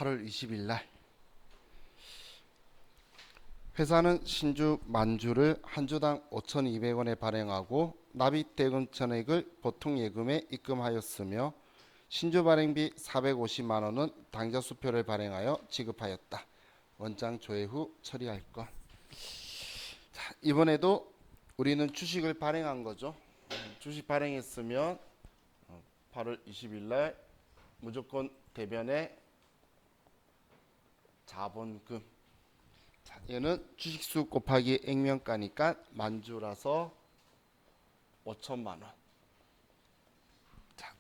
8월 20일 날 회사는 신주 만주를 한 주당 5,200원에 발행하고 납입 대금 전액을 보통 예금에 입금하였으며 신주 발행비 450만 원은 당좌 수표를 발행하여 지급하였다. 원장 조회 후 처리할 것. 자, 이번에도 우리는 주식을 발행한 거죠. 주식 발행했으면 8월 20일 날 무조건 대변에 자본금. 자, 얘는 주식수 곱하기 액면가니까 만주라서 5천만 원. 자,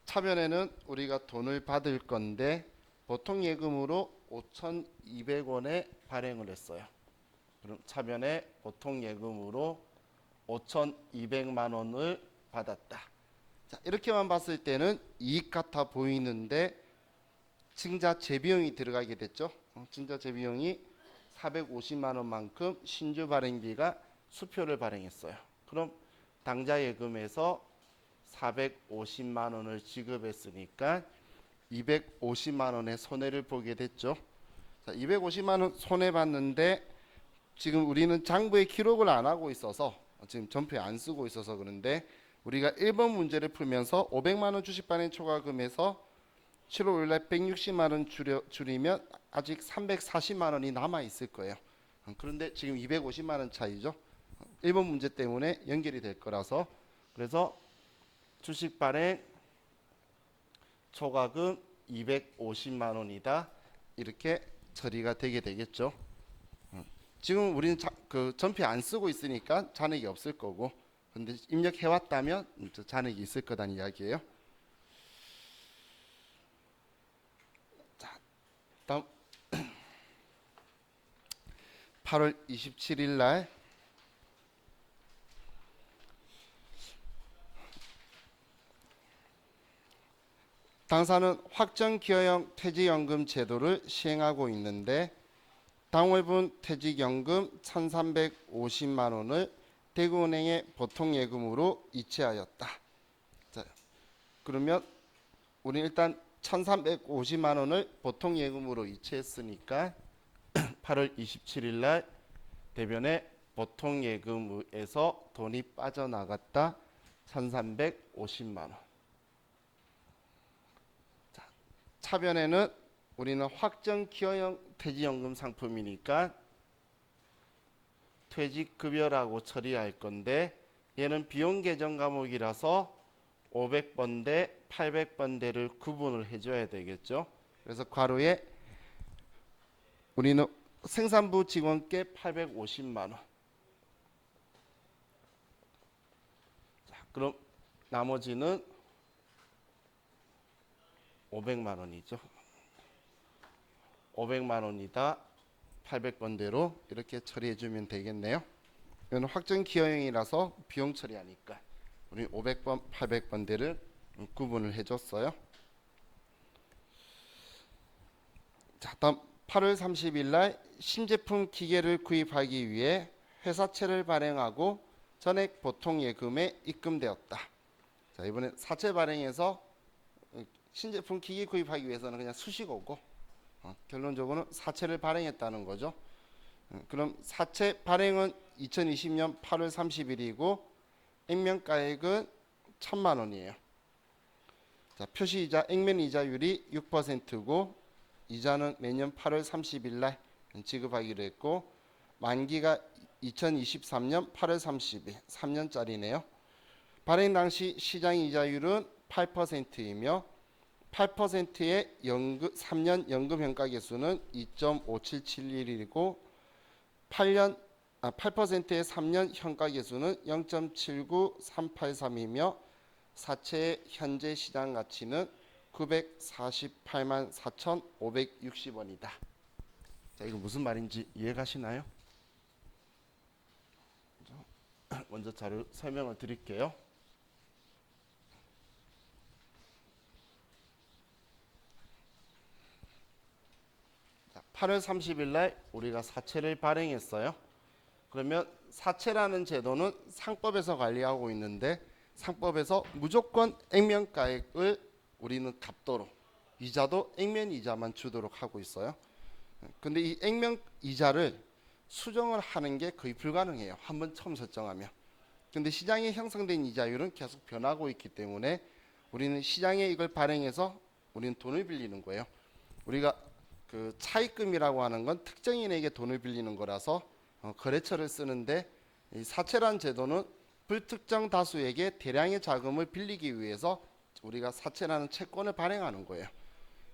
차변에는 우리가 돈을 받을 건데 보통 예금으로 5,200원에 발행을 했어요. 그럼 차변에 보통 예금으로 5,200만 원을 받았다. 자, 이렇게만 봤을 때는 이익 같아 보이는데 증자 재비용이 들어가게 됐죠. 증자 재비용이 450만 원만큼 신주 발행비가 수표를 발행했어요. 그럼 당좌 예금에서 450만 원을 지급했으니까 250만 원의 손해를 보게 됐죠. 자, 250만 원 손해 봤는데 지금 우리는 장부에 기록을 안 하고 있어서 지금 전표에 안 쓰고 있어서 그런데 우리가 1번 문제를 풀면서 500만 원 주식 발행 초과금에서 7월 5일 날 160만 원 줄이면 아직 340만 원이 남아 있을 거예요. 그런데 지금 250만 원 차이죠. 1번 문제 때문에 연결이 될 거라서 그래서 주식 발행 초과금 250만 원이다. 이렇게 처리가 되게 되겠죠. 지금 우리는 그 전표 안 쓰고 있으니까 잔액이 없을 거고 근데 입력해 왔다면 잔액이 있을 거다는 이야기예요. 자, 다음 8월 27일 날 당사는 확정기여형 퇴직연금 제도를 시행하고 있는데 당월분 퇴직연금 1,350만 원을 대구은행에 보통예금으로 이체하였다. 자, 그러면 우리 일단 1,350만 원을 보통예금으로 이체했으니까 8월 27일 날 대변에 보통예금에서 돈이 빠져나갔다. 1,350만 원. 자, 차변에는 우리는 확정기여형 퇴직연금 상품이니까 퇴직급여라고 처리할 건데 얘는 비용 계정 과목이라서 500번대, 800번대를 구분을 해줘야 되겠죠. 그래서 괄호에 우리는 생산부 직원께 850만 원. 자, 그럼 나머지는 500만 원이죠. 500만 원이다. 800번대로 이렇게 처리해주면 되겠네요. 이건 확정기여형이라서 비용 처리하니까 우리 500번, 800번대를 구분을 해줬어요. 자, 다음 8월 30일 날 신제품 기계를 구입하기 위해 회사채를 발행하고 전액 보통예금에 입금되었다. 자, 이번에 사채 발행해서 신제품 기계 구입하기 위해서는 그냥 수식어고 결론적으로는 사채를 발행했다는 거죠. 그럼 사채 발행은 2020년 8월 30일이고 액면가액은 1,000만 원이에요. 자, 표시이자 액면이자율이 6%고 이자는 매년 8월 30일 날 지급하기로 했고 만기가 2023년 8월 30일 3년짜리네요. 발행 당시 시장 이자율은 8%이며 8%의 3년 연금 현가 계수는 2.5771이고 8%의 3년 현가 계수는 0.79383이며 사채의 현재 시장 가치는 948만 4,560원이다. 자, 이거 무슨 말인지 이해가시나요? 먼저 자료 설명을 드릴게요. 8월 30일 날 우리가 사채를 발행했어요. 그러면 사채라는 제도는 상법에서 관리하고 있는데 상법에서 무조건 액면가액을 우리는 갚도록 이자도 액면 이자만 주도록 하고 있어요. 근데 이 액면 이자를 수정을 하는 게 거의 불가능해요. 한번 처음 설정하면. 근데 시장에 형성된 이자율은 계속 변하고 있기 때문에 우리는 시장에 이걸 발행해서 우리는 돈을 빌리는 거예요. 우리가 그 차입금이라고 하는 건 특정인에게 돈을 빌리는 거라서 거래처를 쓰는데, 이 사채란 제도는 불특정 다수에게 대량의 자금을 빌리기 위해서 우리가 사채라는 채권을 발행하는 거예요.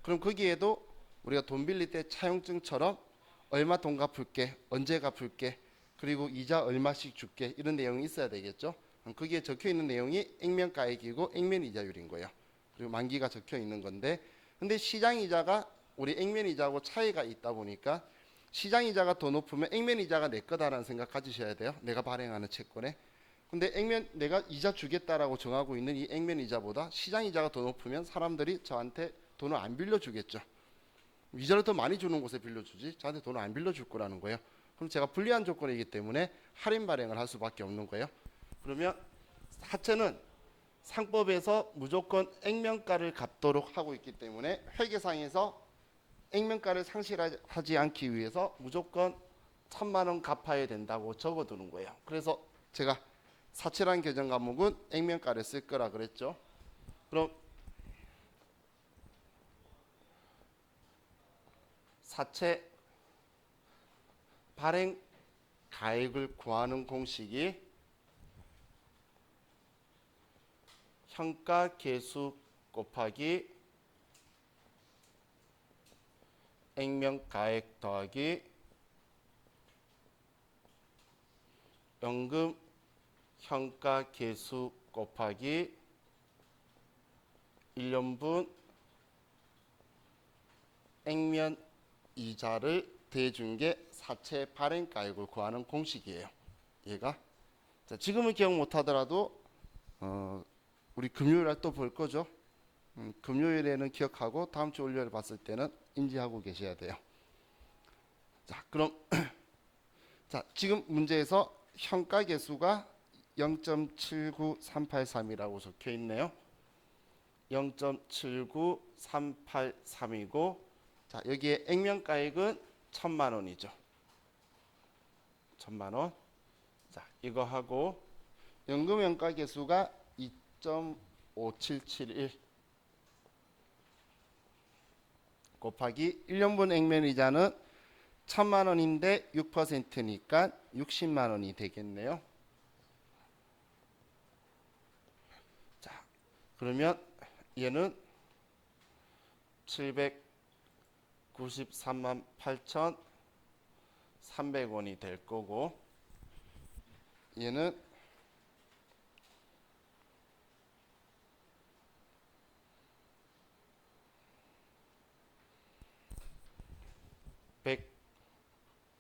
그럼 거기에도 우리가 돈 빌릴 때 차용증처럼 얼마 돈 갚을게, 언제 갚을게, 그리고 이자 얼마씩 줄게, 이런 내용이 있어야 되겠죠. 거기에 적혀 있는 내용이 액면가액이고 액면이자율인 거예요. 그리고 만기가 적혀 있는 건데, 근데 시장 이자가 우리 액면 이자하고 차이가 있다 보니까 시장 이자가 더 높으면 액면 이자가 내 거다라는 생각 가지셔야 돼요. 내가 발행하는 채권에. 근데 액면 내가 이자 주겠다라고 정하고 있는 이 액면 이자보다 시장 이자가 더 높으면 사람들이 저한테 돈을 안 빌려주겠죠. 이자를 더 많이 주는 곳에 빌려주지 저한테 돈을 안 빌려줄 거라는 거예요. 그럼 제가 불리한 조건이기 때문에 할인 발행을 할 수밖에 없는 거예요. 그러면 사채는 상법에서 무조건 액면가를 갚도록 하고 있기 때문에 회계상에서 액면가를 상실하지 않기 위해서 무조건 1,000만 원 갚아야 된다고 적어두는 거예요. 그래서 제가 사채란 계정 과목은 액면가를 쓸 거라 그랬죠. 그럼 사채 발행 가액을 구하는 공식이 현가 계수 곱하기 액면 가액 더하기 연금 현가 계수 곱하기 1년분 액면 이자를 대준 게 사채 발행 가액을 구하는 공식이에요. 얘가 자, 지금은 기억 못하더라도 우리 금요일 날 또 볼 거죠. 금요일에는 기억하고 다음 주 월요일 봤을 때는 인지하고 계셔야 돼요. 자, 그럼 자, 지금 문제에서 현가 계수가 0.79383이라고 적혀 있네요. 0.79383이고, 자, 여기에 액면가액은 1,000만 원이죠. 1,000만 원. 자, 이거 하고 연금 현가 계수가 2.5771 곱하기 1년분 액면 이자는 1,000만 원인데 6%니까 60만 원이 되겠네요. 자, 그러면 얘는 793만 8,300원이 될 거고, 얘는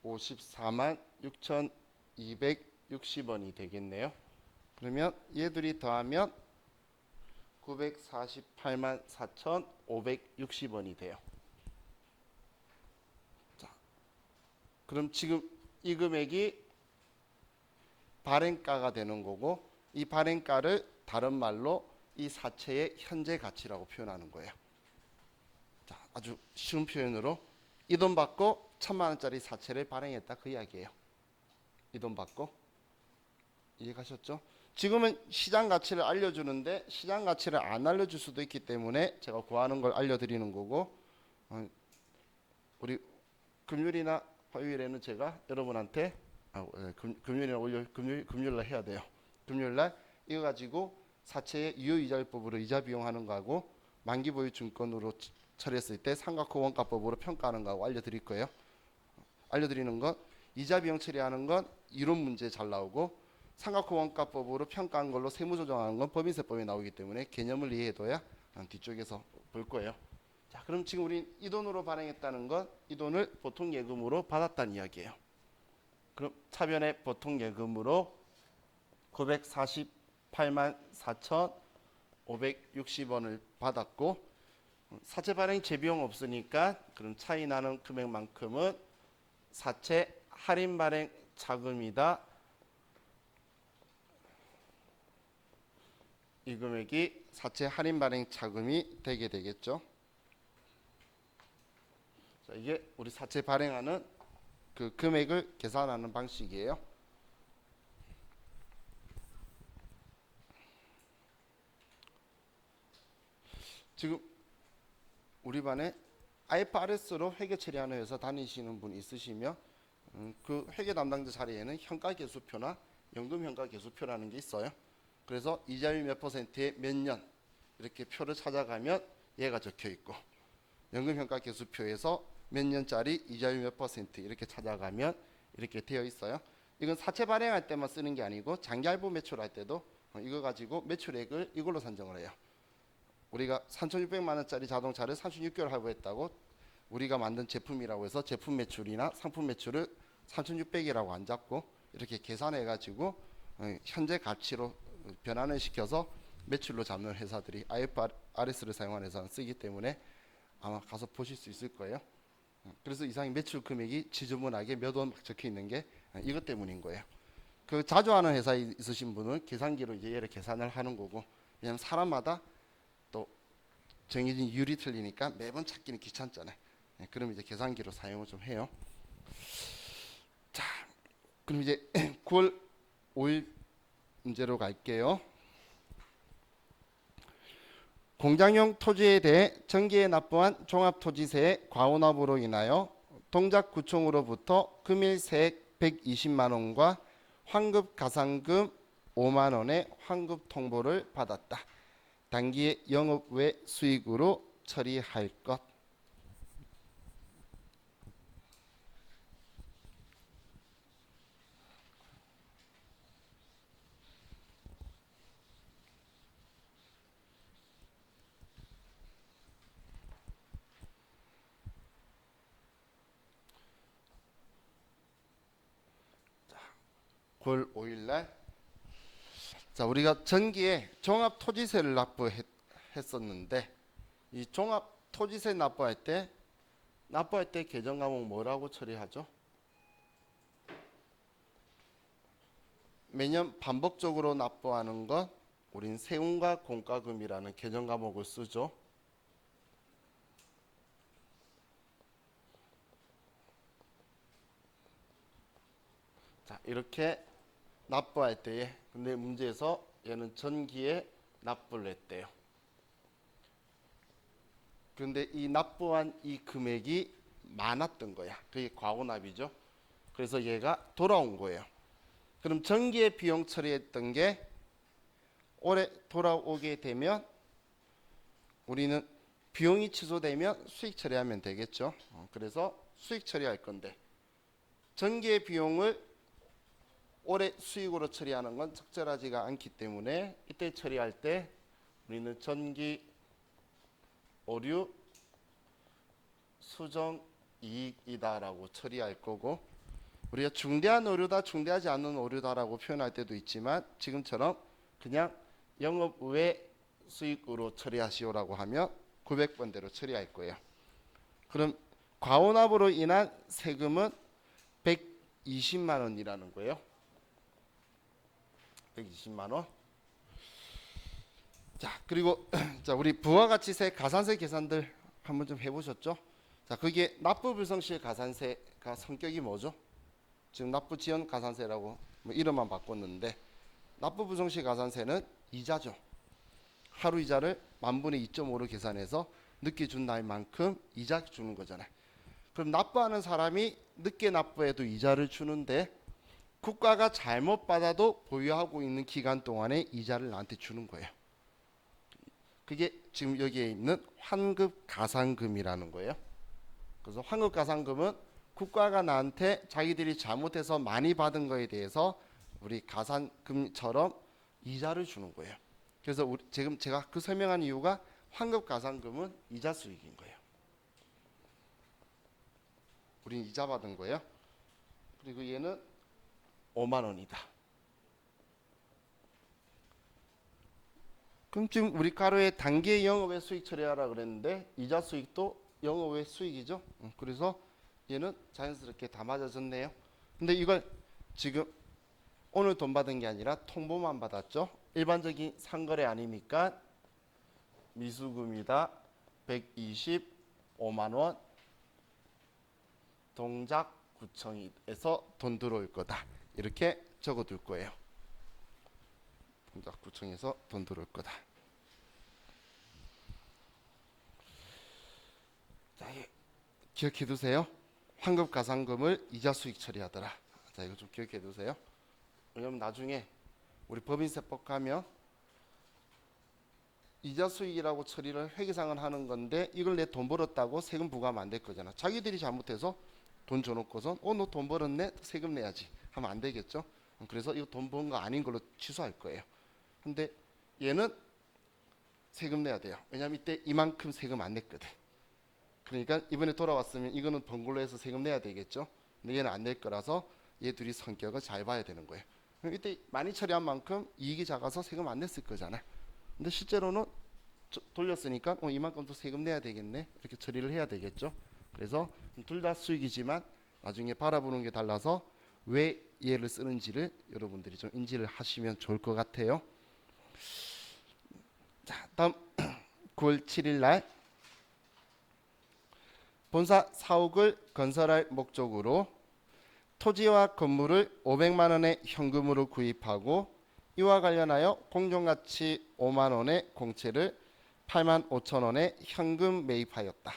154만 6,260원이 되겠네요. 그러면 얘들이 더하면 948만 4,560원이 돼요. 자, 그럼 지금 이 금액이 발행가가 되는 거고, 이 발행가를 다른 말로 이 사채의 현재 가치라고 표현하는 거예요. 자, 아주 쉬운 표현으로 이 돈 받고 1,000만 원짜리 사채를 발행했다, 그 이야기예요. 이 돈 받고. 이해가셨죠? 지금은 시장 가치를 알려주는데 시장 가치를 안 알려줄 수도 있기 때문에 제가 구하는 걸 알려드리는 거고, 우리 금요일이나 화요일에는 제가 여러분한테 금요일이나 금요일날 해야 돼요. 금요일날 이거 가지고 사채의 유효이자율법으로 이자 비용하는 거하고 만기 보유 증권으로 처리했을 때 삼각호 원가법으로 평가하는 거하고 알려드릴 거예요. 알려드리는 건 이자 비용 처리하는 건 이론 문제 잘 나오고, 삼각호 원가법으로 평가한 걸로 세무 조정하는 건 법인세법에 나오기 때문에 개념을 이해해둬야 뒤쪽에서 볼 거예요. 자, 그럼 지금 우리 이 돈으로 발행했다는 건 이 돈을 보통 예금으로 받았다는 이야기예요. 그럼 차변의 보통 예금으로 948만 4,560원을 받았고, 사채 발행 재비용 없으니까 그럼 차이 나는 금액만큼은 사채 할인 발행 자금이다. 이 금액이 사채 할인 발행 자금이 되게 되겠죠. 자, 이게 우리 사채 발행하는 그 금액을 계산하는 방식이에요. 지금 우리 반에 IFRS로 회계 처리하는 회사 다니시는 분 있으시면 그 회계 담당자 자리에는 현가계수표나 연금현가계수표라는 게 있어요. 그래서 이자율 몇 퍼센트에 몇 년 이렇게 표를 찾아가면 얘가 적혀 있고, 연금현가계수표에서 몇 년짜리 이자율 몇 퍼센트 이렇게 찾아가면 이렇게 되어 있어요. 이건 사채 발행할 때만 쓰는 게 아니고 장기 할부 매출할 때도 이거 가지고 매출액을 이걸로 산정을 해요. 우리가 3,600만 원짜리 자동차를 36개월 할부했다고 우리가 만든 제품이라고 해서 제품 매출이나 상품 매출을 3,600이라고 안 잡고 이렇게 계산해 가지고 현재 가치로 변환을 시켜서 매출로 잡는 회사들이 IFRS를 사용하는 회사는 쓰기 때문에 아마 가서 보실 수 있을 거예요. 그래서 이상의 매출 금액이 지저분하게 몇 원 적혀 있는 게 이것 때문인 거예요. 그 자주 하는 회사에 있으신 분은 계산기로 이제 얘를 계산을 하는 거고, 왜냐하면 사람마다 또 정해진 율이 틀리니까 매번 찾기는 귀찮잖아요. 그럼 이제 계산기로 사용을 좀 해요. 자, 그럼 이제 9월 5일 문제로 갈게요. 공장용 토지에 대해 정기에 납부한 종합토지세의 과온압으로 인하여 동작구청으로부터 금일세액 120만 원과 환급 가산금 5만 원의 환급 통보를 받았다. 단기의 영업 외 수익으로 처리할 것. 자, 9월 5일 날, 자, 우리가 전기에 종합토지세를 납부했었는데, 이 종합토지세 납부할 때 계정 과목 뭐라고 처리하죠? 매년 반복적으로 납부하는 건 우린 세금과 공과금이라는 계정 과목을 쓰죠. 자, 이렇게 납부할 때에, 근데 문제에서 얘는 전기에 납부를 했대요. 근데 이 납부한 이 금액이 많았던 거야. 그게 과오납이죠. 그래서 얘가 돌아온 거예요. 그럼 전기에 비용 처리했던 게 올해 돌아오게 되면 우리는 비용이 취소되면 수익 처리하면 되겠죠. 그래서 수익 처리할 건데, 전기의 비용을 올해 수익으로 처리하는 건 적절하지가 않기 때문에 이때 처리할 때 우리는 전기 오류 수정 이익이다라고 처리할 거고, 우리가 중대한 오류다 중대하지 않은 오류다라고 표현할 때도 있지만 지금처럼 그냥 영업 외 수익으로 처리하시오라고 하면 900번대로 처리할 거예요. 그럼 과온압으로 인한 세금은 120만 원이라는 거예요. 120만 원. 자, 그리고 자, 우리 부가가치세 가산세 계산들 한번 좀 해보셨죠? 자, 그게 납부불성실 가산세가 성격이 뭐죠? 지금 납부지연 가산세라고 뭐 이름만 바꿨는데, 납부불성실 가산세는 이자죠. 하루 이자를 만분의 2.5로 계산해서 늦게 준 날만큼 이자 주는 거잖아요. 그럼 납부하는 사람이 늦게 납부해도 이자를 주는데, 국가가 잘못 받아도 보유하고 있는 기간 동안에 이자를 나한테 주는 거예요. 그게 지금 여기에 있는 환급가산금이라는 거예요. 그래서 환급가산금은 국가가 나한테 자기들이 잘못해서 많이 받은 거에 대해서 우리 가산금처럼 이자를 주는 거예요. 그래서 지금 제가 그 설명한 이유가 환급가산금은 이자 수익인 거예요. 우린 이자 받은 거예요. 그리고 얘는 5만 원이다. 그럼 지금 우리 가로에 단기 영업외 수익 처리하라 그랬는데 이자 수익도 영업외 수익이죠. 그래서 얘는 자연스럽게 다 맞아졌네요. 근데 이걸 지금 오늘 돈 받은 게 아니라 통보만 받았죠. 일반적인 상거래 아니니까 미수금이다. 125만 원. 동작구청에서 돈 들어올 거다. 이렇게 적어둘 거예요. 동작구청에서 돈 들어올 거다. 자, 기억해 두세요. 환급가산금을 이자 수익 처리하더라. 자, 이거 좀 기억해 두세요. 왜냐면 나중에 우리 법인세법 가면 이자 수익이라고 처리를 회계상은 하는 건데 이걸 내 돈 벌었다고 세금 부과하면 안 될 거잖아. 자기들이 잘못해서 돈 줘놓고선 너 돈 벌었네 세금 내야지 하면 안 되겠죠. 그래서 이거 돈 번 거 아닌 걸로 취소할 거예요. 근데 얘는 세금 내야 돼요. 왜냐면 이때 이만큼 세금 안 냈거든. 그러니까 이번에 돌아왔으면 이거는 번 걸로 해서 세금 내야 되겠죠. 근데 얘는 안 낼 거라서 얘 둘이 성격을 잘 봐야 되는 거예요. 그럼 이때 많이 처리한 만큼 이익이 작아서 세금 안 냈을 거잖아. 근데 실제로는 돌렸으니까 이만큼 더 세금 내야 되겠네. 이렇게 처리를 해야 되겠죠. 그래서 둘 다 수익이지만 나중에 바라보는 게 달라서 왜 얘를 쓰는지를 여러분들이 좀 인지를 하시면 좋을 것 같아요. 자, 다음 9월 7일 날 본사 사옥을 건설할 목적으로 토지와 건물을 500만 원의 현금으로 구입하고 이와 관련하여 공정가치 5만 원의 공채를 8만 5천 원에 현금 매입하였다.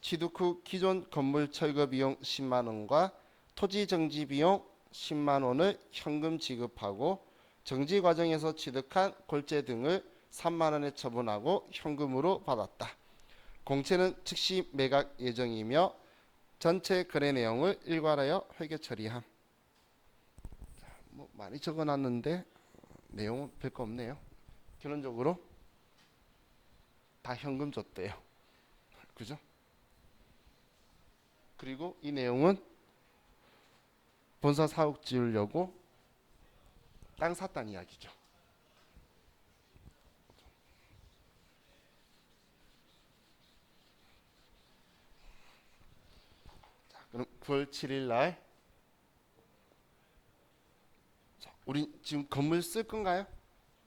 취득 후 기존 건물 철거 비용 10만 원과 토지 정지 비용 10만 원을 현금 지급하고 정지 과정에서 취득한 골재 등을 3만 원에 처분하고 현금으로 받았다. 공채는 즉시 매각 예정이며 전체 거래 내용을 일괄하여 회계 처리함. 뭐 많이 적어놨는데 내용은 별거 없네요. 결론적으로 다 현금 줬대요. 그죠? 그리고 이 내용은 본사 사옥 지으려고 땅 샀다는 이야기죠. 자, 그럼 9월 7일 날 우리 지금 건물 쓸 건가요?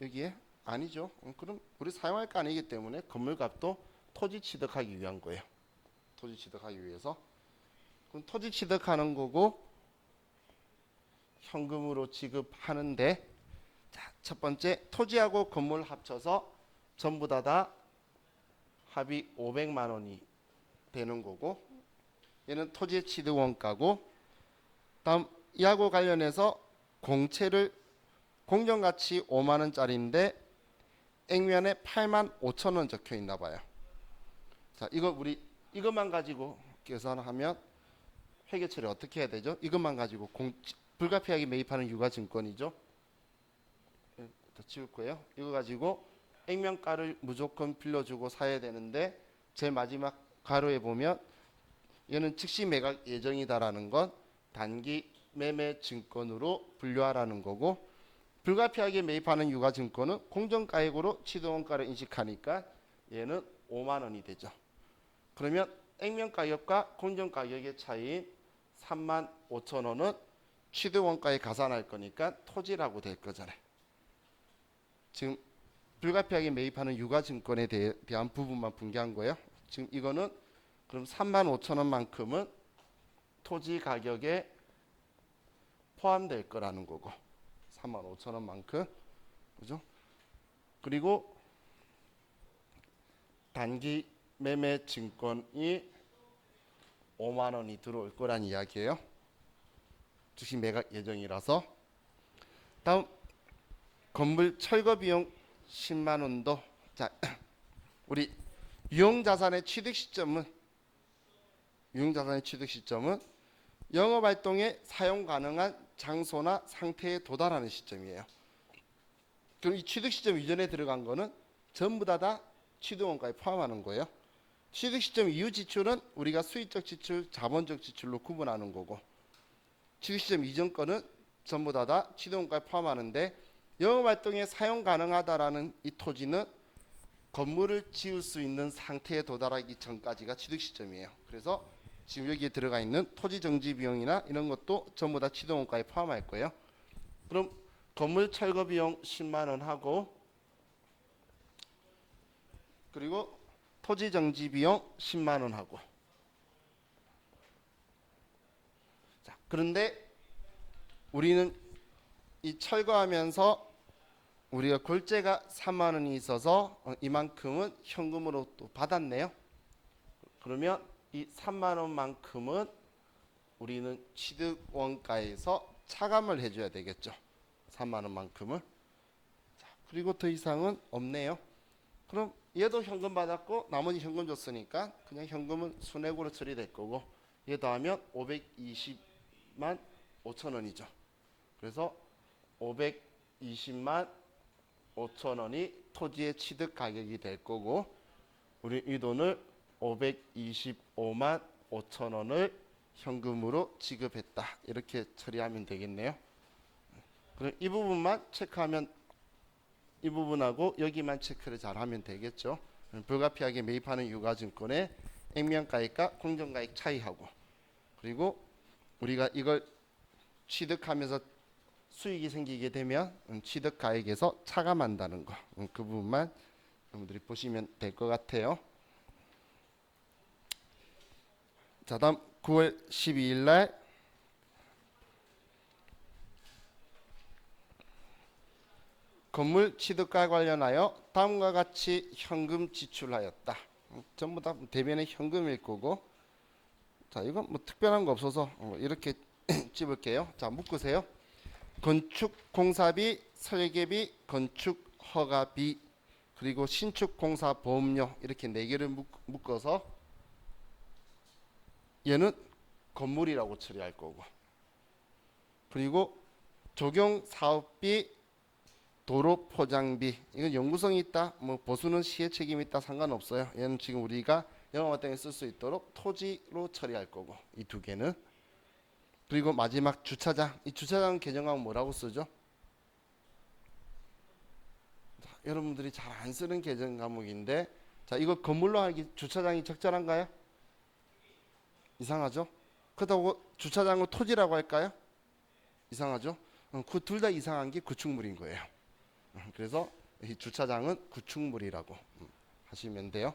여기에? 아니죠. 그럼 우리 사용할 거 아니기 때문에 건물값도 토지 취득하기 위한 거예요. 토지 취득하기 위해서. 그럼 토지 취득하는 거고 현금으로 지급하는데 자, 첫 번째 토지하고 건물 합쳐서 전부 다 합이 500만 원이 되는 거고 얘는 토지 취득 원가고 다음 이하고 관련해서 공채를 공정가치 5만 원짜리인데 액면에 8만 5천 원 적혀 있나 봐요. 자, 이거 우리 이것만 가지고 계산하면 회계 처리 어떻게 해야 되죠? 이것만 가지고 불가피하게 매입하는 유가증권이죠. 더 치울 거예요. 이거 가지고 액면가를 무조건 빌려주고 사야 되는데 제일 마지막 가로에 보면 얘는 즉시 매각 예정이다라는 건 단기 매매 증권으로 분류하라는 거고 불가피하게 매입하는 유가증권은 공정가액으로 취득원가를 인식하니까 얘는 5만 원이 되죠. 그러면 액면가격과 공정가격의 차이인 3만 5천 원은 취득원가에 가산할 거니까 토지라고 될 거잖아요. 지금 불가피하게 매입하는 유가증권에 대한 부분만 분개한 거예요. 지금 이거는 그럼 3만 5천 원만큼은 토지 가격에 포함될 거라는 거고 3만 5천 원만큼 그죠? 그리고 단기 매매 증권이 5만 원이 들어올 거란 이야기예요. 즉시 매각 예정이라서. 다음 건물 철거 비용 10만 원도 자 우리 유형자산의 취득 시점은 영업활동에 사용 가능한 장소나 상태에 도달하는 시점이에요. 그럼 이 취득 시점 이전에 들어간 거는 전부 다 취득원가에 포함하는 거예요. 취득 시점 이후 지출은 우리가 수익적 지출, 자본적 지출로 구분하는 거고 취득 시점 이전 거는 전부 다 취득원가에 포함하는데 영업활동에 사용 가능하다라는 이 토지는 건물을 지을 수 있는 상태에 도달하기 전까지가 취득 시점이에요. 그래서 지금 여기에 들어가 있는 토지 정지 비용이나 이런 것도 전부 다 취득원가에 포함할 거예요. 그럼 건물 철거 비용 10만 원 하고 그리고 토지 정지 비용 10만 원 하고 그런데 우리는 이 철거하면서 우리가 골재가 3만 원이 있어서 이만큼은 현금으로 또 받았네요. 그러면 이 3만 원만큼은 우리는 취득 원가에서 차감을 해줘야 되겠죠. 3만 원만큼을. 자, 그리고 더 이상은 없네요. 그럼 얘도 현금 받았고 나머지 현금 줬으니까 그냥 현금은 순액으로 처리될 거고 얘 더하면 520만 5천 원이죠. 그래서 520만 5천 원이 토지의 취득 가격이 될 거고 우리 이 돈을 525만 5천 원을 현금으로 지급했다. 이렇게 처리하면 되겠네요. 그럼 이 부분만 체크하면 이 부분하고 여기만 체크를 잘 하면 되겠죠. 불가피하게 매입하는 유가증권의 액면가액과 공정가액 차이하고 그리고 우리가 이걸 취득하면서 수익이 생기게 되면 취득가액에서 차감한다는 거. 그 부분만 여러분들이 보시면 될 것 같아요. 자, 다음 9월 12일 날 건물 취득과 관련하여 다음과 같이 현금 지출하였다. 전부 다 대변의 현금일 거고 자, 이건 뭐 특별한 거 없어서 이렇게 찝을게요. 자, 묶으세요. 건축 공사비, 설계비, 건축 허가비, 그리고 신축 공사 보험료 이렇게 네 개를 묶어서 얘는 건물이라고 처리할 거고 그리고 적용 사업비, 도로 포장비 이건 영구성이 있다. 뭐 보수는 시의 책임이 있다. 상관없어요. 얘는 지금 우리가 영업 등에 쓸 수 있도록 토지로 처리할 거고 이 두 개는 그리고 마지막 주차장. 이 주차장 개정하면 뭐라고 쓰죠? 자, 여러분들이 잘 안 쓰는 개정 과목인데 자, 이거 건물로 하기 주차장이 적절한가요? 이상하죠? 그렇다고 주차장을 토지라고 할까요? 이상하죠? 그 둘 다 이상한 게 구축물인 거예요. 그래서 이 주차장은 구축물이라고 하시면 돼요.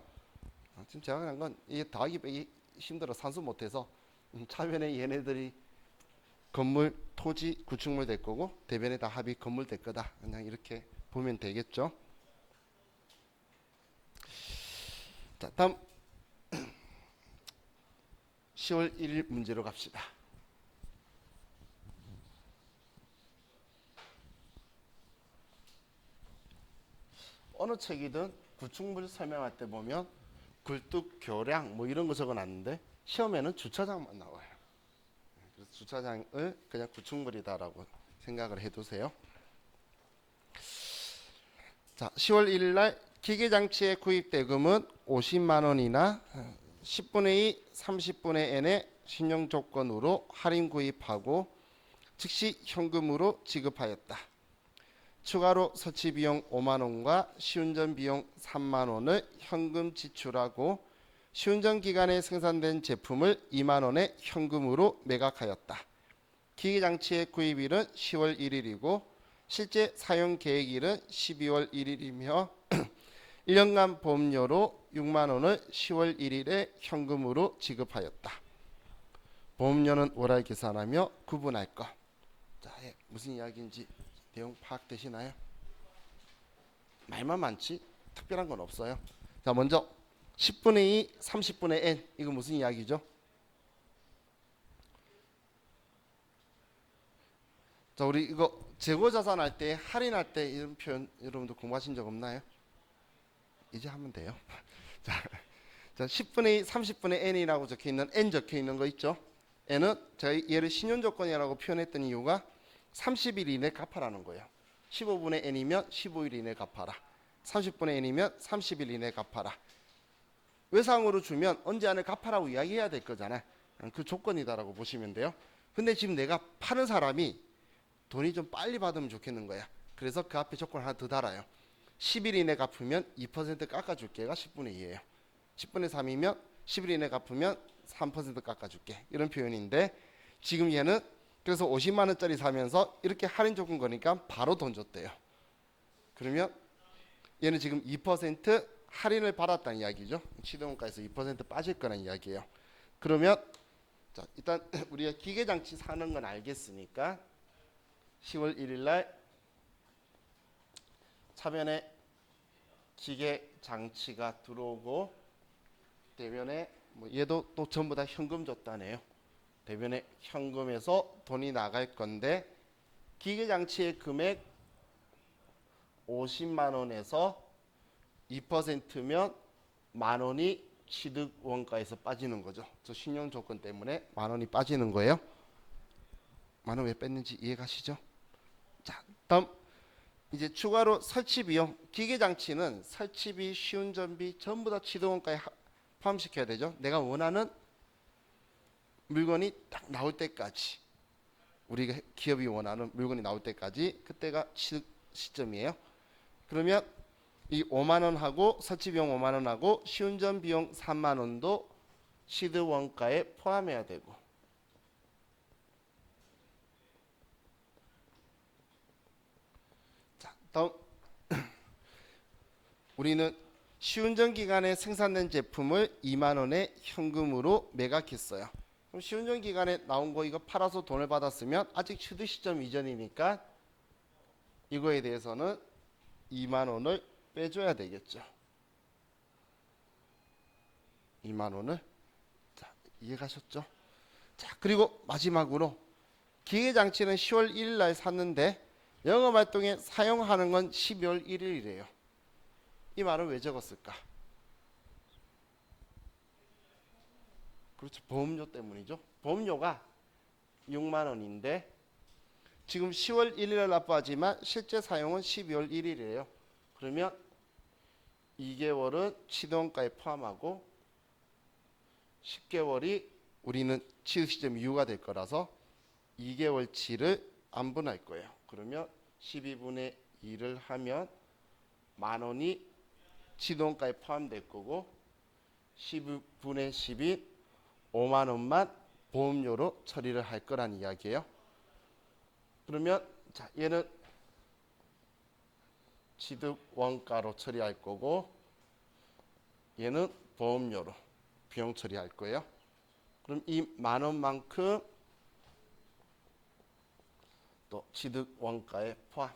지금 제가 한 건 이게 더하기 빼기 힘들어 산수 못해서 차변에 얘네들이 건물, 토지, 구축물 될 거고 대변에 다 합이 건물 될 거다. 그냥 이렇게 보면 되겠죠. 자, 다음 10월 1일 문제로 갑시다. 어느 책이든 구축물 설명할 때 보면 굴뚝, 교량 뭐 이런 거 적어놨는데 시험에는 주차장만 나와요. 그래서 주차장을 그냥 구축물이다라고 생각을 해두세요. 자, 10월 1일 날 기계장치의 구입 대금은 50만 원이나 10분의 2, 30분의 n의 신용 조건으로 할인 구입하고 즉시 현금으로 지급하였다. 추가로 설치 비용 5만 원과 시운전 비용 3만 원을 현금 지출하고 시운전 기간에 생산된 제품을 2만 원에 현금으로 매각하였다. 기계장치의 구입일은 10월 1일이고 실제 사용 계획일은 12월 1일이며 1년간 보험료로 6만 원을 10월 1일에 현금으로 지급하였다. 보험료는 월할 계산하며 구분할 것. 자, 무슨 이야기인지 내용 파악되시나요? 말만 많지 특별한 건 없어요. 자, 먼저 10분의 2, 30분의 n 이거 무슨 이야기죠? 자, 우리 이거 재고자산 할 때 할인할 때 이런 표현 여러분들 공부하신 적 없나요? 이제 하면 돼요. 자, 10분의 2, 30분의 n이라고 적혀있는 n 적혀있는 거 있죠? n은 저희 얘를 신용조건이라고 표현했던 이유가 30일 이내 갚아라는 거예요. 15분의 n이면 15일 이내 갚아라. 30분의 n이면 30일 이내 갚아라. 외상으로 주면 언제 안에 갚아라고 이야기해야 될 거잖아요. 그 조건이다라고 보시면 돼요. 근데 지금 내가 파는 사람이 돈이 좀 빨리 받으면 좋겠는 거야. 그래서 그 앞에 조건 하나 더 달아요. 10일 이내 갚으면 2% 깎아줄게가 10분의 2예요. 10분의 3이면 10일 이내 갚으면 3% 깎아줄게. 이런 표현인데 지금 얘는 그래서 50만 원짜리 사면서 이렇게 할인 조건 거니까 바로 돈 줬대요. 그러면 얘는 지금 2% 할인을 받았다는 이야기죠. 취득원가에서 2% 빠질 거라는 이야기예요. 그러면 자, 일단 우리가 기계장치 사는 건 알겠으니까 10월 1일 날 차변에 기계장치가 들어오고 대변에 뭐 얘도 또 전부 다 현금 줬다네요. 대변에 현금에서 돈이 나갈 건데 기계장치의 금액 50만 원에서 2%면 만 원이 취득 원가에서 빠지는 거죠. 저 신용 조건 때문에 만 원이 빠지는 거예요. 만 원 왜 뺐는지 이해가시죠? 자, 다음 이제 추가로 설치 비용. 기계장치는 설치비, 시운전비 전부 다 취득 원가에 포함시켜야 되죠. 내가 원하는 물건이 딱 나올 때까지, 우리가 기업이 원하는 물건이 나올 때까지 그때가 취득 시점이에요. 그러면 이 5만 원하고 설치 비용 5만 원하고 시운전 비용 3만 원도 취득 원가에 포함해야 되고, 자, 다음 우리는 시운전 기간에 생산된 제품을 2만 원에 현금으로 매각했어요. 그럼 시운전 기간에 나온 거 이거 팔아서 돈을 받았으면 아직 취득 시점 이전이니까 이거에 대해서는 2만 원을 빼줘야 되겠죠. 2만 원을. 자, 이해가셨죠? 자, 그리고 마지막으로 기계장치는 10월 1일 날 샀는데 영업활동에 사용하는 건 12월 1일이래요. 이 말은 왜 적었을까? 그렇죠. 보험료 때문이죠. 보험료가 6만 원인데 지금 10월 1일에 납부하지만 실제 사용은 12월 1일이에요. 그러면 2개월은 취득원가에 포함하고 10개월이 우리는 취득 시점 이후가 될 거라서 2개월치를 안분할 거예요. 그러면 12분의 2를 하면 만 원이 취득원가에 포함될 거고 12분의 10이 5만 원만 보험료로 처리를 할 거란 이야기예요. 그러면 자, 얘는 취득 원가로 처리할 거고 얘는 보험료로 비용 처리할 거예요. 그럼 이 만 원만큼 또 취득 원가에 포함.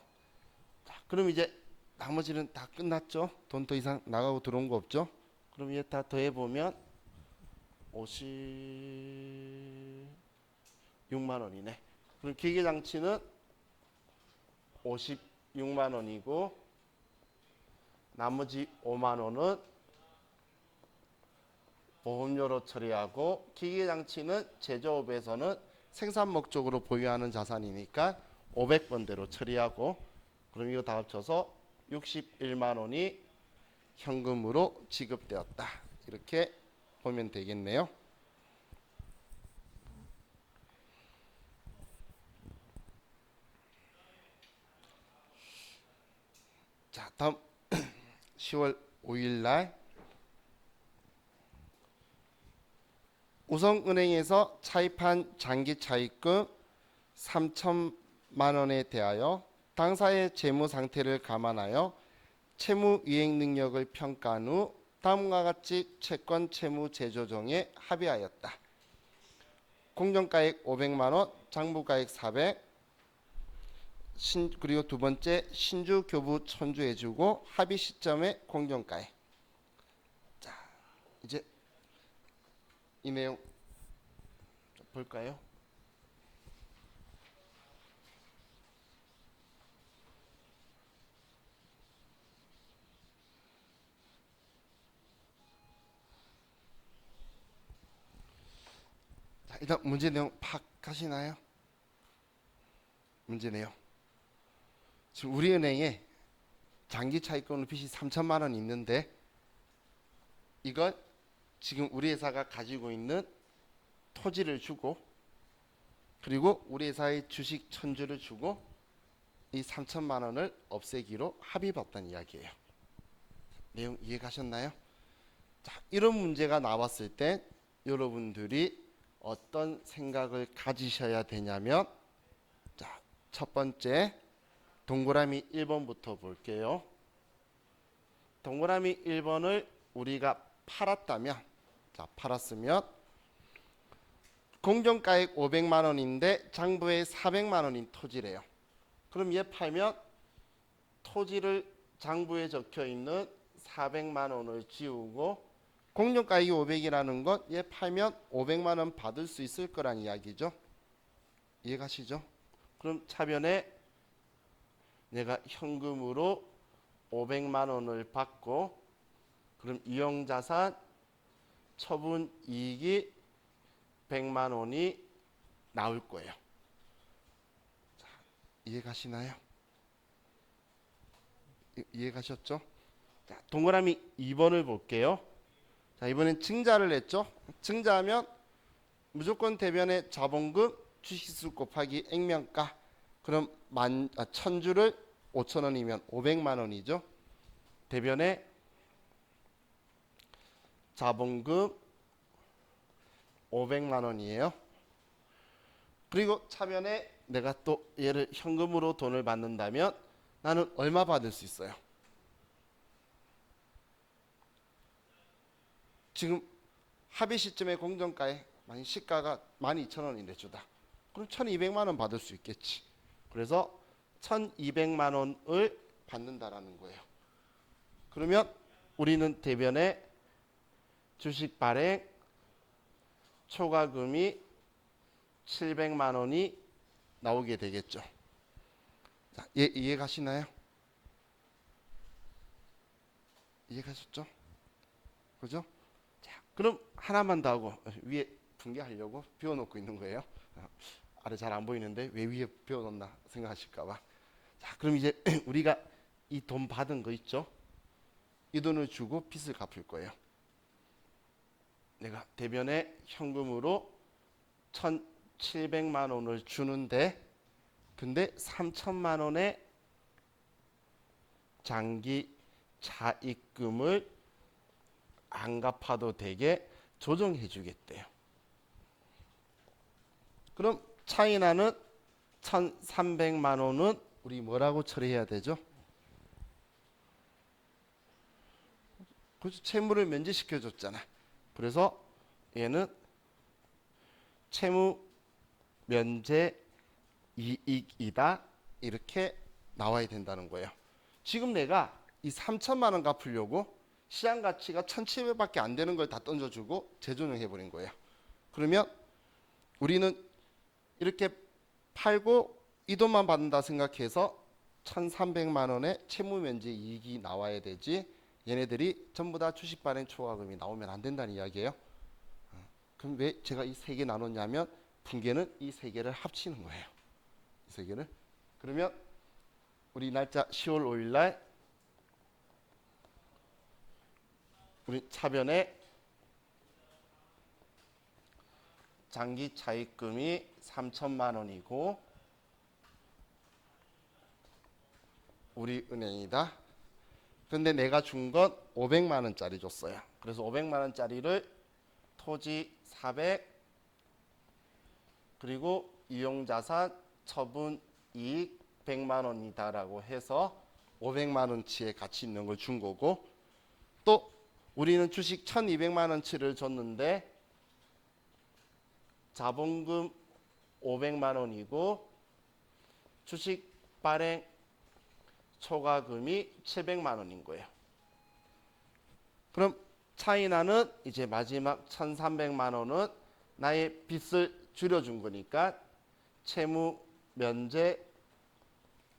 자, 그럼 이제 나머지는 다 끝났죠. 돈 더 이상 나가고 들어온 거 없죠. 그럼 얘 다 더해 보면 56만 원이네. 그럼 기계장치는 56만 원이고 나머지 5만 원은 보험료로 처리하고, 기계장치는 제조업에서는 생산 목적으로 보유하는 자산이니까 500번대로 처리하고, 그럼 이거 다 합쳐서 61만 원이 현금으로 지급되었다. 이렇게 보면 되겠네요. 자, 다음 10월 5일 날 우성은행에서 차입한 장기 차입금 3천만 원에 대하여 당사의 재무 상태를 감안하여 채무 이행 능력을 평가한 후 다음과 같이 채권 채무 제조정에 합의하였다. 공정가액 500만 원, 장부가액 400, 그리고 두 번째 신주 교부 천주해주고 합의 시점에 공정가액. 자, 이제 이 내용 볼까요? 자, 일단 문제 내용 파악하시나요? 문제 내용. 지금 우리은행에 장기 차입금 빚이 3천만 원 있는데 이건 지금 우리 회사가 가지고 있는 토지를 주고 그리고 우리 회사의 주식 천주를 주고 이 3천만 원을 없애기로 합의 봤다는 이야기예요. 내용 이해가셨나요? 자, 이런 문제가 나왔을 때 여러분들이 어떤 생각을 가지셔야 되냐면, 자, 첫 번째 동그라미 1번부터 볼게요. 동그라미 1번을 우리가 팔았다면, 자, 팔았으면 공정가액 500만 원인데 장부에 400만 원인 토지래요. 그럼 얘 팔면 토지를 장부에 적혀 있는 400만 원을 지우고 공정가액이 500이라는 건 얘 팔면 500만 원 받을 수 있을 거란 이야기죠. 이해가시죠? 그럼 차변에 내가 현금으로 500만 원을 받고 그럼 이용자산 처분 이익이 100만 원이 나올 거예요. 자, 이해가시나요? 이해가셨죠? 자, 동그라미 2번을 볼게요. 자, 이번엔 증자를 했죠. 증자하면 무조건 대변에 자본금 주식수 곱하기 액면가. 그럼 1000주를 5,000원이면 500만 원이죠. 대변에 자본금 500만 원이에요. 그리고 차변에 내가 또 얘를 현금으로 돈을 받는다면 나는 얼마 받을 수 있어요? 지금 합의 시점의 공정가에 만약 시가가 12,000원인데 주다. 그럼 1,200만 원 받을 수 있겠지. 그래서 1,200만 원을 받는다라는 거예요. 그러면 우리는 대변에 주식 발행 초과금이 700만 원이 나오게 되겠죠. 자, 이해가시나요? 이해가셨죠? 그죠? 자, 그럼 하나만 더 하고 위에 붕괴하려고 비워놓고 있는 거예요. 아래 잘 안 보이는데 왜 위에 비워놓나 생각하실까봐. 자, 그럼 이제 우리가 이 돈 받은 거 있죠? 이 돈을 주고 빚을 갚을 거예요. 내가 대변에 현금으로 1,700만 원을 주는데 근데 3천만 원의 장기 차입금을 안 갚아도 되게 조정해 주겠대요. 그럼 차이 나는 1,300만 원은 우리 뭐라고 처리해야 되죠? 그래서 채무를 면제시켜 줬잖아. 그래서 얘는 채무 면제 이익이다 이렇게 나와야 된다는 거예요. 지금 내가 이 3천만 원 갚으려고 시장 가치가 1,700밖에 안 되는 걸 다 던져주고 재조정해 버린 거예요. 그러면 우리는 이렇게 팔고 이 돈만 받는다 생각해서 1,300만 원의 채무 면제 이익이 나와야 되지 얘네들이 전부 다 주식 발행 초과금이 나오면 안 된다는 이야기예요. 그럼 왜 제가 이 세 개 나눴냐면 붕괴는 이 세 개를 합치는 거예요. 이 세 개를. 그러면 우리 날짜 10월 5일 날 우리 차변에 장기 차입금이 3천만 원이고 우리 은행이다. 근데 내가 준 건 500만 원짜리 줬어요. 그래서 500만 원짜리를 토지 400 그리고 이용자산 처분 이익 100만 원이다라고 해서 500만 원치의 가치 있는 걸 준 거고 또 우리는 주식 1,200만 원치를 줬는데 자본금 500만 원이고 주식 발행 초과금이 700만 원인 거예요. 그럼 차이 나는 이제 마지막 1,300만 원은 나의 빚을 줄여준 거니까 채무 면제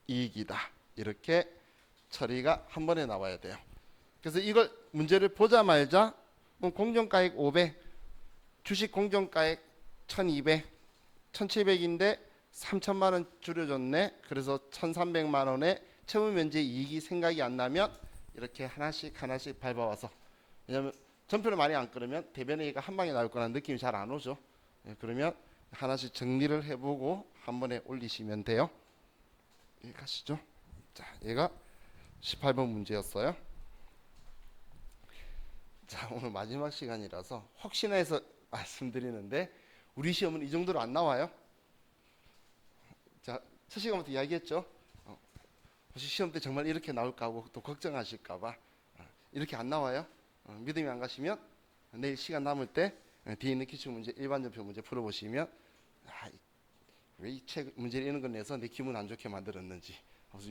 이익이다. 이렇게 처리가 한 번에 나와야 돼요. 그래서 이걸 문제를 보자마자 공정가액 500, 주식 공정가액 1,200, 1,700인데 3천만 원 줄여줬네. 그래서 1,300만 원의 채무 면제 이익이 생각이 안 나면 이렇게 하나씩 밟아와서 왜냐하면 전표를 많이 안 끌으면 대변회의가 한 방에 나올 거라는 느낌이 잘 안 오죠. 그러면 하나씩 정리를 해보고 한 번에 올리시면 돼요. 가시죠. 자, 얘가 18번 문제였어요. 자, 오늘 마지막 시간이라서 혹시나 해서 말씀드리는데 우리 시험은 이 정도로 안 나와요. 자, 첫 시간부터 이야기했죠. 혹시 시험 때 정말 이렇게 나올까 하고 또 걱정하실까 봐 이렇게 안 나와요. 믿음이 안 가시면 내일 시간 남을 때 뒤에 있는 기출 문제 일반전표 문제 풀어보시면 왜 이 책 문제를 이런 걸 내서 내 기분 안 좋게 만들었는지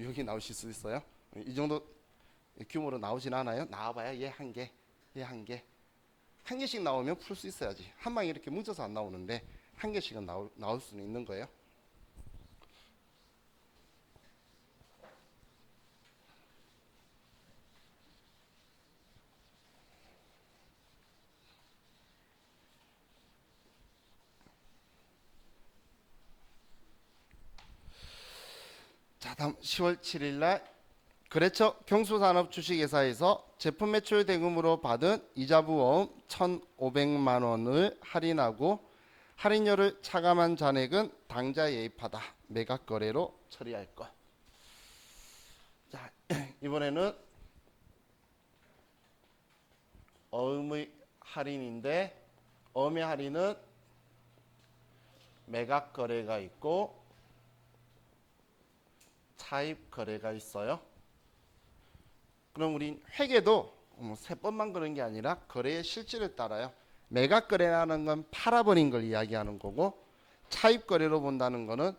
여기 나오실 수 있어요. 이 정도 규모로 나오진 않아요. 나와봐야 얘 한 개, 얘 한 개. 한 개씩 나오면 풀 수 있어야지. 한 방에 이렇게 뭉쳐서 안 나오는데 한 개씩은 나올 수는 있는 거예요. 자, 다음 10월 7일 날 거래처 경수산업 주식회사에서 제품 매출 대금으로 받은 이자부어음 1,500만 원을 할인하고 할인료를 차감한 잔액은 당좌 예입하다. 매각 거래로 처리할 것. 자, 이번에는 어음의 할인인데 어음의 할인은 매각 거래가 있고 차입 거래가 있어요. 그럼 우린 회계도 세 번만 그런 게 아니라 거래의 실질을 따라요. 매각 거래라는 건 팔아버린 걸 이야기하는 거고 차입 거래로 본다는 거는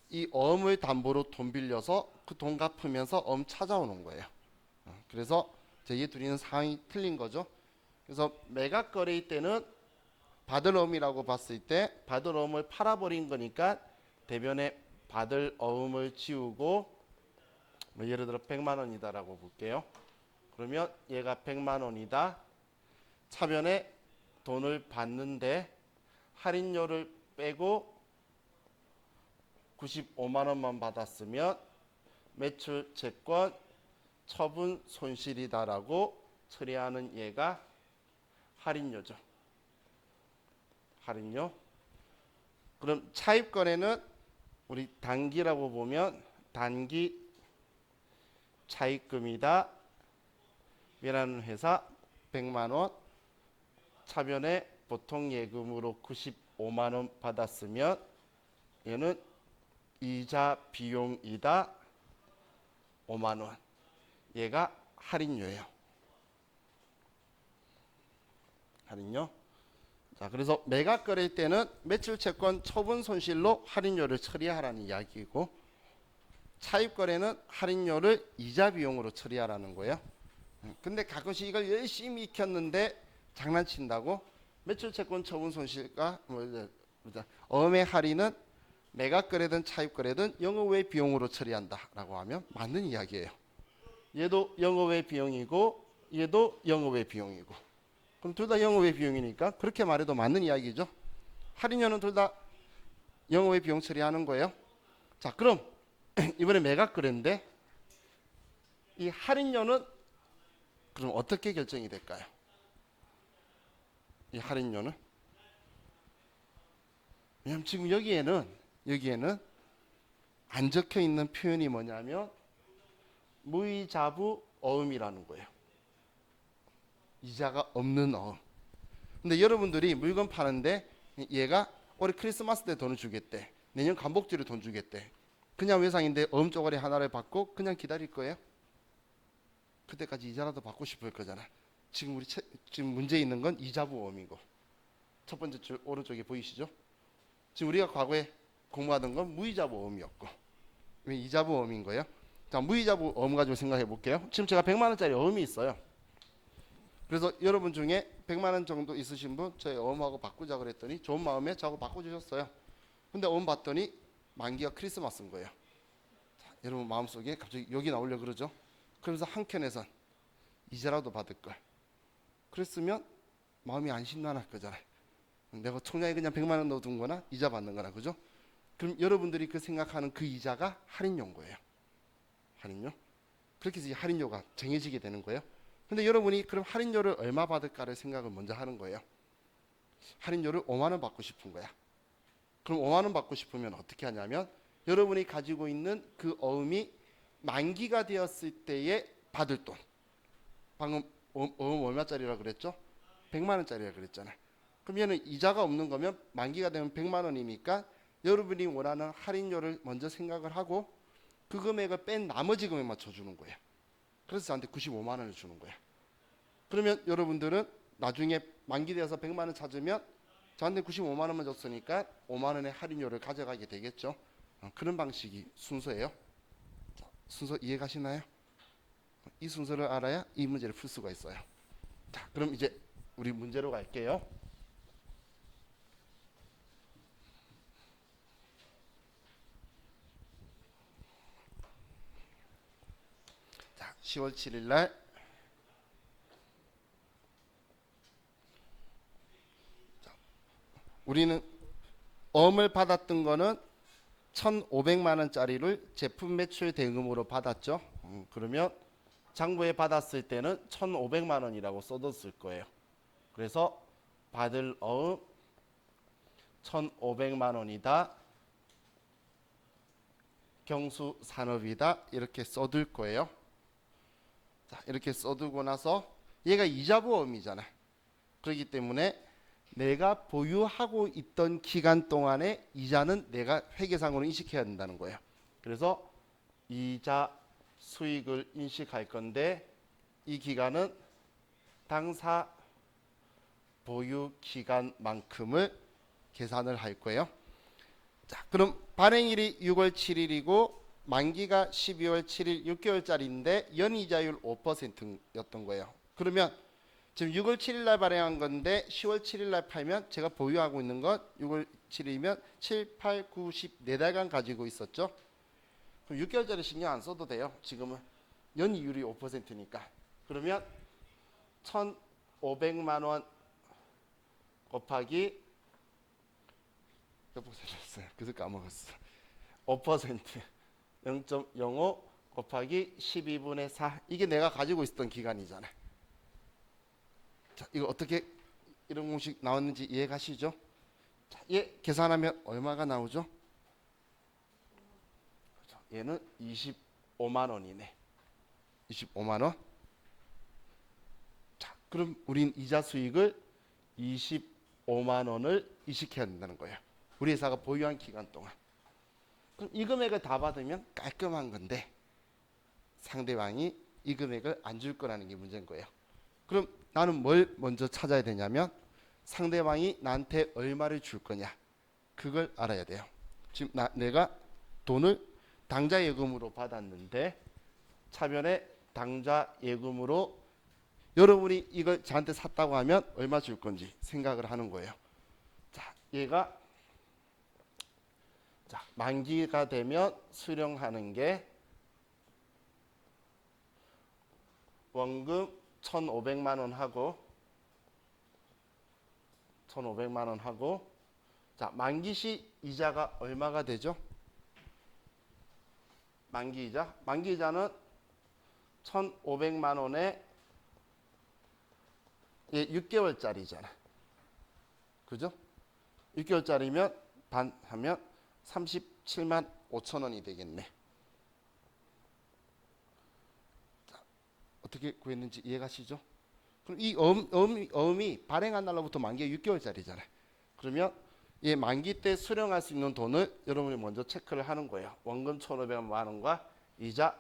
이 어음을 담보로 돈 빌려서 그 돈 갚으면서 어음 찾아오는 거예요. 그래서 이 둘이는 상황이 틀린 거죠. 그래서 매각 거래일 때는 받을 어음이라고 봤을 때 받을 어음을 팔아버린 거니까 대변에 받을 어음을 지우고 예를 들어 100만 원이다라고 볼게요. 그러면 얘가 100만 원이다. 차변에 돈을 받는데 할인료를 빼고 95만 원만 받았으면 매출 채권 처분 손실이다라고 처리하는 얘가 할인료죠. 할인료. 그럼 차입 거래는 우리 단기라고 보면 단기 차입금이다. 이라는 회사 100만 원 차변에 보통 예금으로 95만 원 받았으면 얘는 이자 비용이다. 5만 원. 얘가 할인료예요. 할인료. 자, 그래서 매각 거래일 때는 매출 채권 처분 손실로 할인료를 처리하라는 이야기이고 차입 거래는 할인료를 이자 비용으로 처리하라는 거예요. 근데 가끔씩 이걸 열심히 익혔는데 장난친다고 매출 채권 처분 손실과 어음의 할인은 매각 거래든 차입 거래든 영업외 비용으로 처리한다라고 하면 맞는 이야기예요. 얘도 영업외 비용이고 얘도 영업외 비용이고 그럼 둘 다 영업외 비용이니까 그렇게 말해도 맞는 이야기죠. 할인료는 둘 다 영업외 비용 처리하는 거예요. 자, 그럼 이번에 매각 거래인데 이 할인료는 그럼 어떻게 결정이 될까요? 이 할인료는 왜냐하면 지금 여기에는 안 적혀 있는 표현이 뭐냐면 무이자부 어음이라는 거예요. 이자가 없는 어음. 근데 여러분들이 물건 파는데 얘가 올해 크리스마스 때 돈을 주겠대. 내년 간복절에 돈 주겠대. 그냥 외상인데 어음 쪼가리 하나를 받고 그냥 기다릴 거예요. 그때까지 이자라도 받고 싶을 거잖아. 지금 지금 문제 있는 건 이자부 어음이고 첫 번째 줄 오른쪽에 보이시죠? 지금 우리가 과거에 공부하던 건 무이자부 어음이었고 왜 이자부 어음인 거예요? 자, 무이자부 어음 가지고 생각해 볼게요. 지금 제가 100만 원짜리 어음이 있어요. 그래서 여러분 중에 100만 원 정도 있으신 분 저희 어음하고 바꾸자 그랬더니 좋은 마음에 저하고 바꿔주셨어요. 근데 어음 봤더니 만기가 크리스마스인 거예요. 자, 여러분 마음속에 갑자기 여기 나오려고 그러죠. 그러면서 한켠에선 이자라도 받을 걸. 그랬으면 마음이 안심난할 거잖아요. 내가 통장에 그냥 100만 원 넣어둔 거나 이자 받는 거나 그죠? 그럼 여러분들이 그 생각하는 그 이자가 할인료인 거예요. 할인료. 그렇게 해서 이 할인료가 정해지게 되는 거예요. 근데 여러분이 그럼 할인료를 얼마 받을까를 생각을 먼저 하는 거예요. 할인료를 5만 원 받고 싶은 거야. 그럼 5만 원 받고 싶으면 어떻게 하냐면 여러분이 가지고 있는 그 어음이 만기가 되었을 때에 받을 돈. 방금 어음 얼마짜리라 그랬죠? 100만 원짜리라 그랬잖아요. 그럼 얘는 이자가 없는 거면 만기가 되면 100만 원이니까 여러분이 원하는 할인료를 먼저 생각을 하고 그 금액을 뺀 나머지 금액 맞춰주는 거예요. 그래서 저한테 95만 원을 주는 거예요. 그러면 여러분들은 나중에 만기되어서 100만 원 찾으면 저한테 95만 원만 줬으니까 5만 원의 할인료를 가져가게 되겠죠. 그런 방식이 순서예요. 순서 이해 가시나요? 이 순서를 알아야 이 문제를 풀 수가 있어요. 자, 그럼 이제 우리 문제로 갈게요. 자, 10월 7일 날 우리는 어음을 받았던 거는 1,500만 원짜리를 제품 매출 대금으로 받았죠. 그러면 장부에 받았을 때는 1,500만 원이라고 써뒀을 거예요. 그래서 받을 어음 1,500만 원이다. 경수 산업이다. 이렇게 써둘 거예요. 자, 이렇게 써두고 나서 얘가 이자부 어음이잖아. 그렇기 때문에 내가 보유하고 있던 기간 동안에 이자는 내가 회계상으로 인식해야 된다는 거예요. 그래서 이자 수익을 인식할 건데 이 기간은 당사 보유 기간만큼을 계산을 할 거예요. 자, 그럼 발행일이 6월 7일이고 만기가 12월 7일 6개월짜리인데 연이자율 5%였던 거예요. 그러면 지금 6월 7일 날 발행한 건데 10월 7일 날 팔면 제가 보유하고 있는 건 6월 7일이면 7, 8, 9, 10 4달간 가지고 있었죠. 그럼 6개월짜리 신경 안 써도 돼요. 지금은 연이율이 5%니까. 그러면 1,500만 원 곱하기 몇 퍼센트였어요? 그래서 까먹었어. 5% 0.05 곱하기 12분의 4 이게 내가 가지고 있었던 기간이잖아. 자, 이거 어떻게 이런 공식 나왔는지 이해 가시죠? 자, 얘 계산하면 얼마가 나오죠? 얘는 25만 원이네. 25만 원. 자, 그럼 우린 이자 수익을 25만 원을 이식해야 된다는 거예요. 우리 회사가 보유한 기간 동안. 그럼 이 금액을 다 받으면 깔끔한 건데 상대방이 이 금액을 안 줄 거라는 게 문제인 거예요. 그럼 나는 뭘 먼저 찾아야 되냐면 상대방이 나한테 얼마를 줄 거냐 그걸 알아야 돼요. 지금 내가 돈을 당좌 예금으로 받았는데 차변에 당좌 예금으로 여러분이 이걸 저한테 샀다고 하면 얼마 줄 건지 생각을 하는 거예요. 자, 얘가 자, 만기가 되면 수령하는 게 원금 1,500만 원 하고 1,500만 원 하고 자, 만기 시 이자가 얼마가 되죠? 만기 이자. 만기 이자는 1,500만 원에 6개월짜리잖아. 그죠? 6개월짜리면 반하면 37만 5천 원이 되겠네. 자, 어떻게 구했는지 이해가시죠? 그럼 이 어음이 발행한 날로부터 만기가 6개월짜리잖아요. 그러면 이 만기 때 수령할 수 있는 돈을 여러분이 먼저 체크를 하는 거예요. 원금 1,500만 원과 이자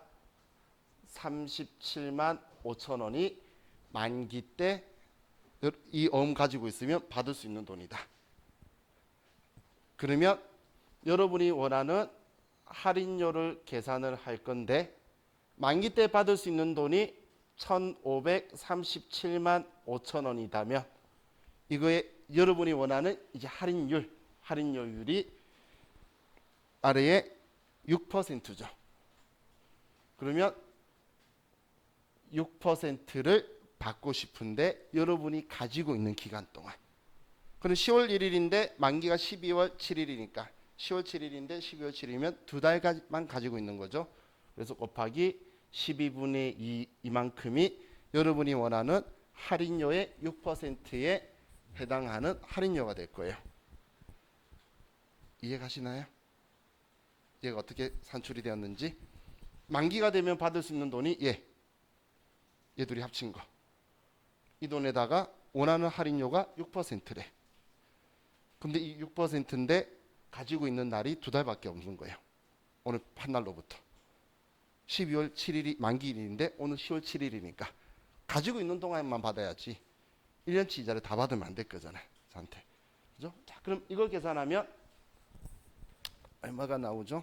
37만 5천 원이 만기 때 이 어음 가지고 있으면 받을 수 있는 돈이다. 그러면 여러분이 원하는 할인료를 계산을 할 건데 만기 때 받을 수 있는 돈이 1,537만 5천 원이다면 이거에 여러분이 원하는 이제 할인료율이 아래에 6%죠. 그러면 6%를 받고 싶은데 여러분이 가지고 있는 기간 동안 그럼 10월 1일인데 만기가 12월 7일이니까 10월 7일인데 12월 7일이면 2달만 가지고 있는 거죠. 그래서 곱하기 12분의 2 이만큼이 여러분이 원하는 할인료의 6%에 해당하는 할인료가 될 거예요. 이해 가시나요? 얘가 어떻게 산출이 되었는지. 만기가 되면 받을 수 있는 돈이 얘 둘이 합친 거. 이 돈에다가 원하는 할인료가 6%래. 근데 이 6%인데 가지고 있는 날이 2달밖에 없는 거예요. 오늘 판날로부터. 12월 7일이 만기일인데 오늘 10월 7일이니까 가지고 있는 동안만 받아야지 1년치 이자를 다 받으면 안 될 거잖아요. 저한테. 그죠? 자, 그럼 이걸 계산하면 얼마가 나오죠?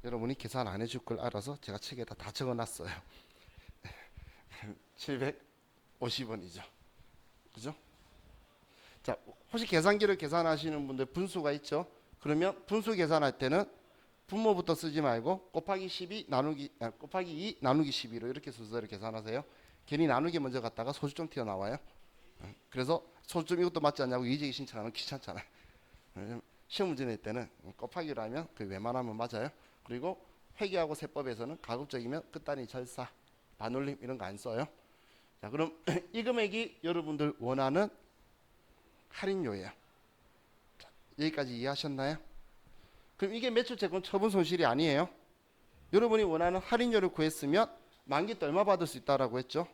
여러분이 계산 안 해줄 걸 알아서 제가 책에다 다 적어놨어요. 750원이죠. 그죠? 자, 혹시 계산기를 계산하시는 분들 분수가 있죠? 그러면 분수 계산할 때는 분모부터 쓰지 말고 곱하기 12 나누기 곱하기 2 나누기 12로 이렇게 순서를 계산하세요. 괜히 나누기 먼저 갔다가 소수점 튀어나와요. 그래서 소수점 이것도 맞지 않냐고 이의제기 신청하면 귀찮잖아요. 시험 문제 낼 때는 곱하기로 하면 그 웬만하면 맞아요. 그리고 회계하고 세법에서는 가급적이면 끝단위 절사, 반올림 이런 거 안 써요. 자, 그럼 이 금액이 여러분들 원하는 할인료예요. 자, 여기까지 이해하셨나요? 그럼 이게 매출채권 처분 손실이 아니에요. 여러분이 원하는 할인료를 구했으면 만기 때 얼마 받을 수 있다라고 했죠?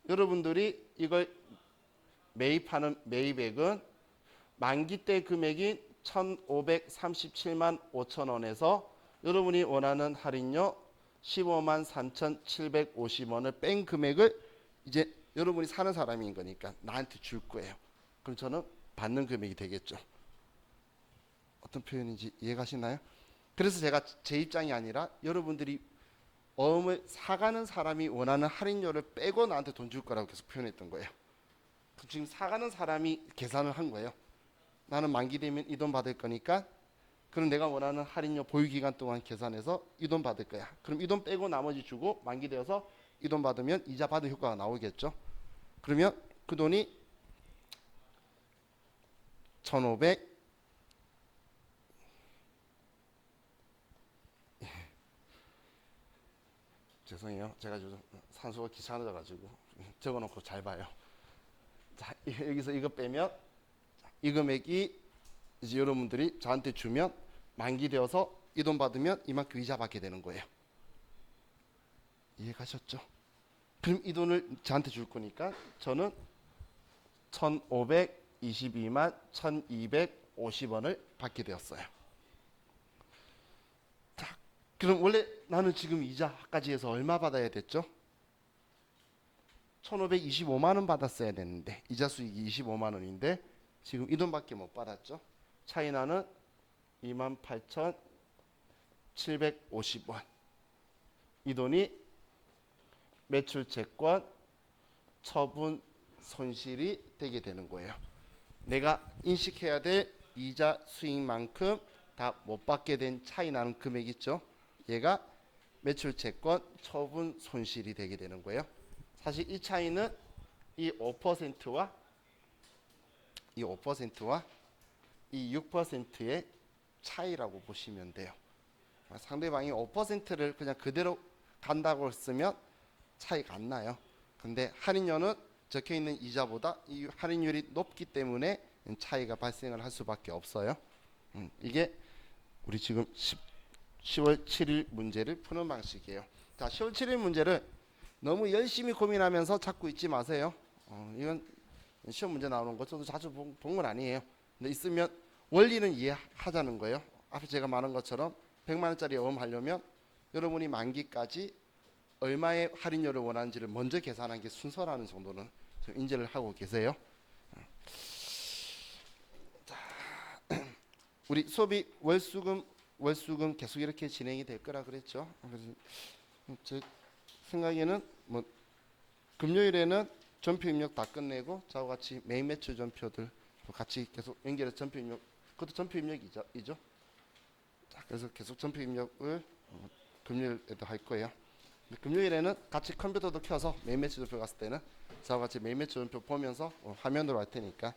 여러분들이 이걸 매입하는 매입액은 만기 때 금액이 1,537만 5천 원에서 여러분이 원하는 할인료 15만 3,750원을 뺀 금액을 이제 여러분이 사는 사람인 거니까 나한테 줄 거예요. 그럼 저는 받는 금액이 되겠죠. 어떤 표현인지 이해가시나요? 그래서 제가 제 입장이 아니라 여러분들이 어음을 사가는 사람이 원하는 할인료를 빼고 나한테 돈 줄 거라고 계속 표현했던 거예요. 지금 사가는 사람이 계산을 한 거예요. 나는 만기 되면 이 돈 받을 거니까 그럼 내가 원하는 할인료 보유기간 동안 계산해서 이 돈 받을 거야. 그럼 이 돈 빼고 나머지 주고 만기 되어서 이 돈 받으면 이자 받은 효과가 나오겠죠. 그러면 그 돈이 1,500 죄송해요. 제가 요즘 산수가 귀찮아져가지고 적어놓고 잘 봐요. 자, 여기서 이거 빼면 이 금액이 이제 여러분들이 저한테 주면 만기 되어서 이 돈 받으면 이만큼 이자 받게 되는 거예요. 이해가셨죠? 그럼 이 돈을 저한테 줄 거니까 저는 1,522만 1,250원을 받게 되었어요. 자, 그럼 원래 나는 지금 이자까지 해서 얼마 받아야 됐죠? 1,525만 원 받았어야 됐는데 이자 수익이 25만 원인데 지금 이 돈밖에 못 받았죠. 차이 나는 28,750원. 이 돈이 매출채권 처분 손실이 되게 되는 거예요. 내가 인식해야 될 이자 수익만큼 다 못 받게 된 차이 나는 금액 있죠. 얘가 매출채권 처분 손실이 되게 되는 거예요. 사실 이 차이는 이 5%와 이 5%와 이 6%의 차이라고 보시면 돼요. 상대방이 5%를 그냥 그대로 간다고 쓰면 차이가 안 나요. 근데 할인료는 적혀 있는 이자보다 이 할인율이 높기 때문에 차이가 발생을 할 수밖에 없어요. 이게 우리 지금 10월 7일 문제를 푸는 방식이에요. 자, 10월 7일 문제를 너무 열심히 고민하면서 찾고 있지 마세요. 이건 시험 문제 나오는 거 저도 자주 본 건 아니에요. 근데 있으면 원리는 이해하자는 거예요. 앞에 제가 말한 것처럼 100만 원짜리 어음하려면 여러분이 만기까지 얼마의 할인료를 원하는지를 먼저 계산한 게 순서라는 정도는 좀 인지를 하고 계세요. 자, 우리 수업이 월수금 계속 이렇게 진행이 될 거라 그랬죠. 그래서 제 생각에는 뭐 금요일에는 전표 입력 다 끝내고 저와 같이 메인 매출 전표들 같이 계속 연결해서 전표 입력, 그것도 전표 입력이죠. 자, 그래서 계속 전표 입력을 금요일에도 할 거예요. 금요일에는 같이 컴퓨터도 켜서 메인 매출 전표 갔을 때는 저와 같이 메인 매출 전표 보면서 화면으로 할 테니까